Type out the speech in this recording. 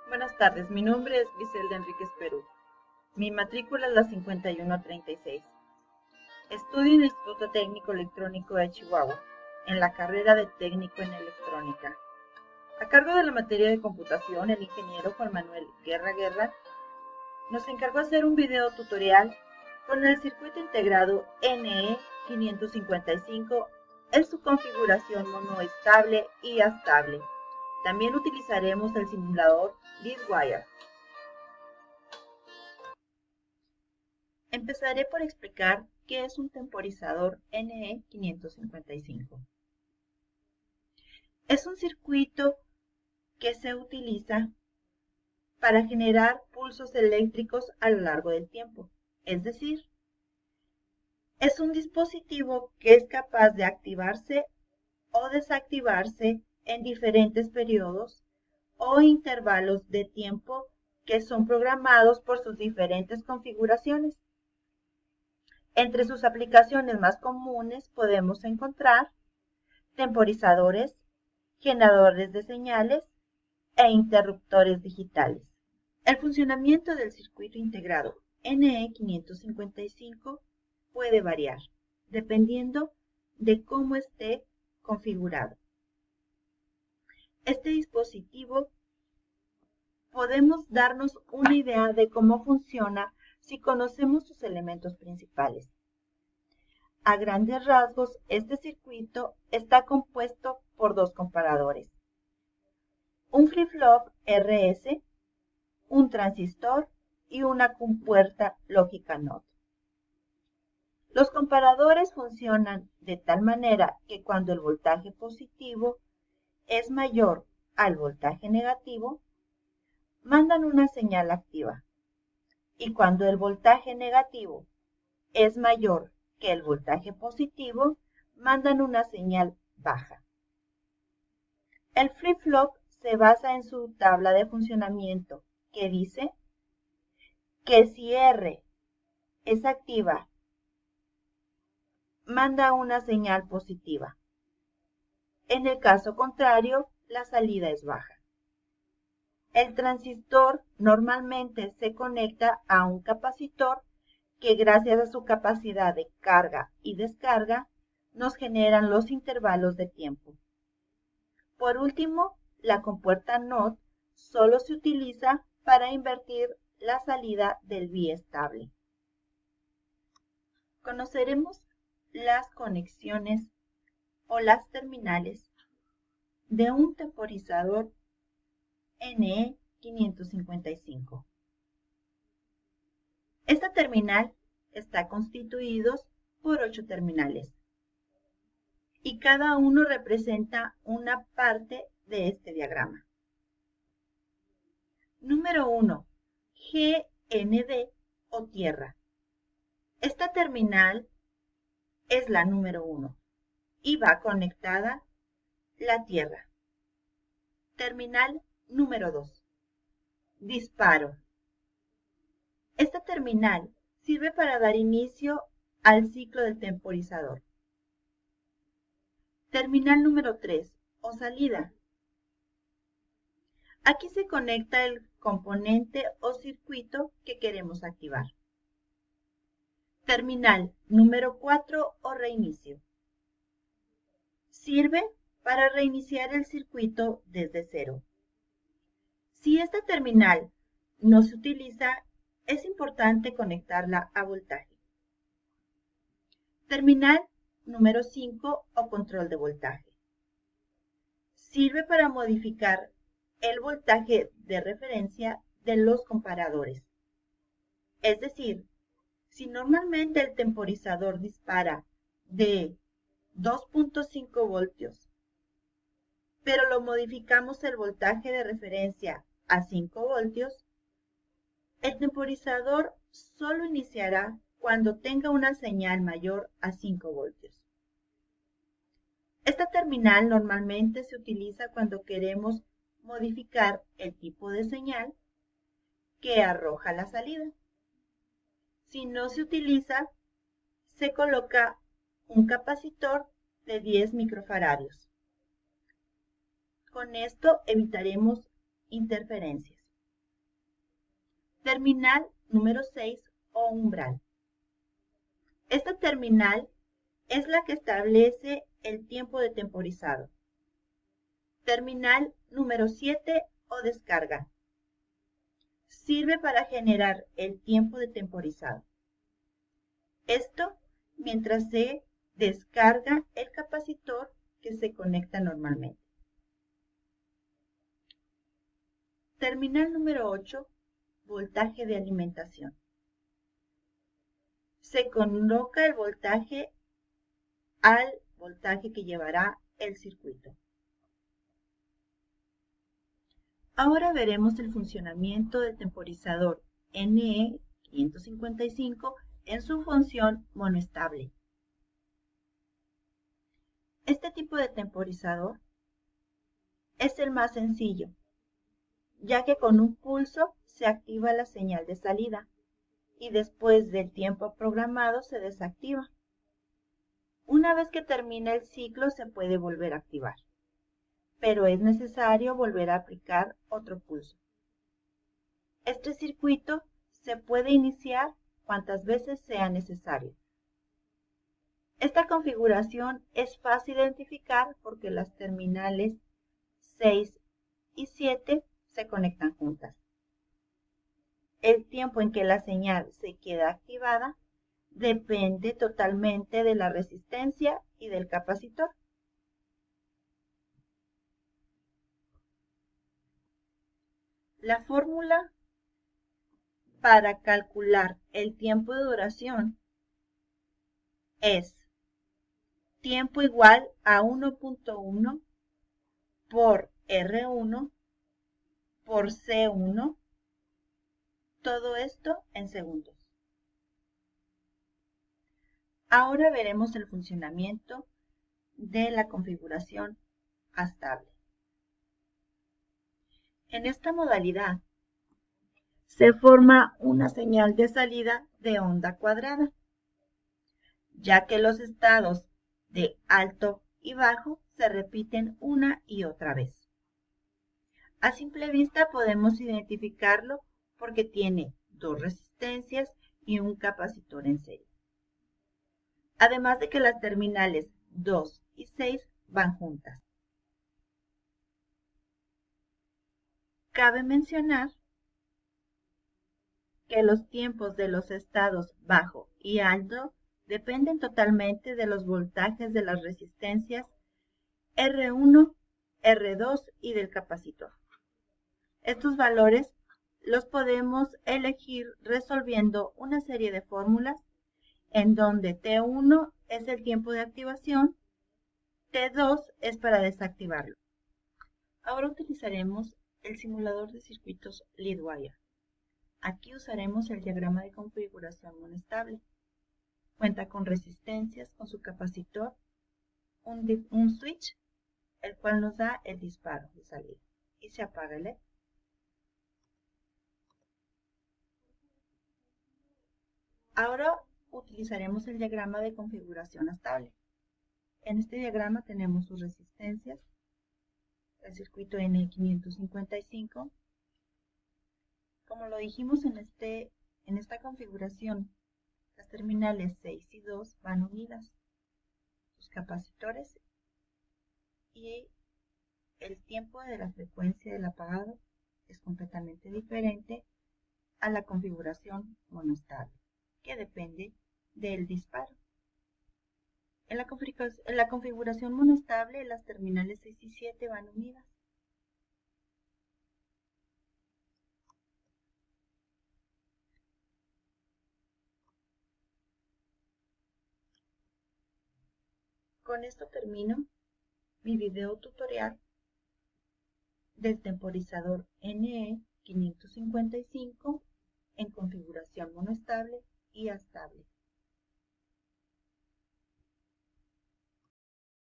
Buenas tardes, mi nombre es Griselda Enríquez Perú. Mi matrícula es la 5136. Estudio en el Instituto Técnico Electrónico de Chihuahua, en la carrera de técnico en electrónica. A cargo de la materia de computación, el ingeniero Juan Manuel Guerra nos encargó hacer un video tutorial con el circuito integrado NE555 en su configuración monoestable y astable. También utilizaremos el simulador LeadWire. Empezaré por explicar qué es un temporizador NE555. Es un circuito que se utiliza para generar pulsos eléctricos a lo largo del tiempo. Es decir, es un dispositivo que es capaz de activarse o desactivarse en diferentes periodos o intervalos de tiempo que son programados por sus diferentes configuraciones. Entre sus aplicaciones más comunes podemos encontrar temporizadores, generadores de señales e interruptores digitales. El funcionamiento del circuito integrado NE555 puede variar, dependiendo de cómo esté configurado. Este dispositivo podemos darnos una idea de cómo funciona si conocemos sus elementos principales. A grandes rasgos, este circuito está compuesto por dos comparadores: un flip-flop RS, un transistor y una compuerta lógica NOT. Los comparadores funcionan de tal manera que cuando el voltaje positivo es mayor al voltaje negativo, mandan una señal activa, y cuando el voltaje negativo es mayor que el voltaje positivo, mandan una señal baja. El flip-flop se basa en su tabla de funcionamiento, que dice que si R es activa, manda una señal positiva. En el caso contrario, la salida es baja. El transistor normalmente se conecta a un capacitor que, gracias a su capacidad de carga y descarga, nos generan los intervalos de tiempo. Por último, la compuerta NOT solo se utiliza para invertir la salida del biestable. Conoceremos las conexiones o las terminales de un temporizador NE555. Esta terminal está constituido por 8 terminales y cada uno representa una parte de este diagrama. Número 1. GND o tierra. Esta terminal es la número 1 y va conectada la tierra. Terminal número 2. Disparo. Esta terminal sirve para dar inicio al ciclo del temporizador. Terminal número 3 o salida. Aquí se conecta el componente o circuito que queremos activar. Terminal número 4 o reinicio. Sirve para reiniciar el circuito desde cero. Si esta terminal no se utiliza, es importante conectarla a voltaje. Terminal número 5 o control de voltaje. Sirve para modificar el voltaje de referencia de los comparadores. Es decir, si normalmente el temporizador dispara de 2.5 voltios, pero lo modificamos el voltaje de referencia a 5 voltios, el temporizador solo iniciará cuando tenga una señal mayor a 5 voltios. Esta terminal normalmente se utiliza cuando queremos modificar el tipo de señal que arroja la salida. Si no se utiliza, se coloca un capacitor de 10 microfaradios. Con esto evitaremos interferencias. Terminal número 6 o umbral. Esta terminal es la que establece el tiempo de temporizado. Terminal número 7 o descarga. Sirve para generar el tiempo de temporizado. Esto mientras se descarga el capacitor que se conecta normalmente. Terminal número 8, voltaje de alimentación. Se coloca el voltaje al voltaje que llevará el circuito. Ahora veremos el funcionamiento del temporizador NE555 en su función monoestable. Este tipo de temporizador es el más sencillo, ya que con un pulso se activa la señal de salida y después del tiempo programado se desactiva. Una vez que termina el ciclo se puede volver a activar, pero es necesario volver a aplicar otro pulso. Este circuito se puede iniciar cuantas veces sea necesario. Esta configuración es fácil de identificar porque las terminales 6 y 7 se conectan juntas. El tiempo en que la señal se queda activada depende totalmente de la resistencia y del capacitor. La fórmula para calcular el tiempo de duración es tiempo igual a 1.1 por R1 por C1, todo esto en segundos. Ahora veremos el funcionamiento de la configuración estable. En esta modalidad se forma una señal de salida de onda cuadrada, ya que los estados de alto y bajo se repiten una y otra vez. A simple vista podemos identificarlo porque tiene dos resistencias y un capacitor en serie. Además de que las terminales 2 y 6 van juntas. Cabe mencionar que los tiempos de los estados bajo y alto dependen totalmente de los voltajes de las resistencias R1, R2 y del capacitor. Estos valores los podemos elegir resolviendo una serie de fórmulas en donde T1 es el tiempo de activación, T2 es para desactivarlo. Ahora utilizaremos el simulador de circuitos Leadwire. Aquí usaremos el diagrama de configuración monostable. Cuenta con resistencias, con su capacitor, un switch, el cual nos da el disparo de salida. Y se apaga el LED. Ahora utilizaremos el diagrama de configuración estable. En este diagrama tenemos sus resistencias, el circuito NE555. Como lo dijimos en esta configuración, las terminales 6 y 2 van unidas, sus capacitores, y el tiempo de la frecuencia del apagado es completamente diferente a la configuración monoestable, que depende del disparo. En la configuración monoestable, las terminales 6 y 7 van unidas. Con esto termino mi video tutorial del temporizador NE555 en configuración monoestable y estable.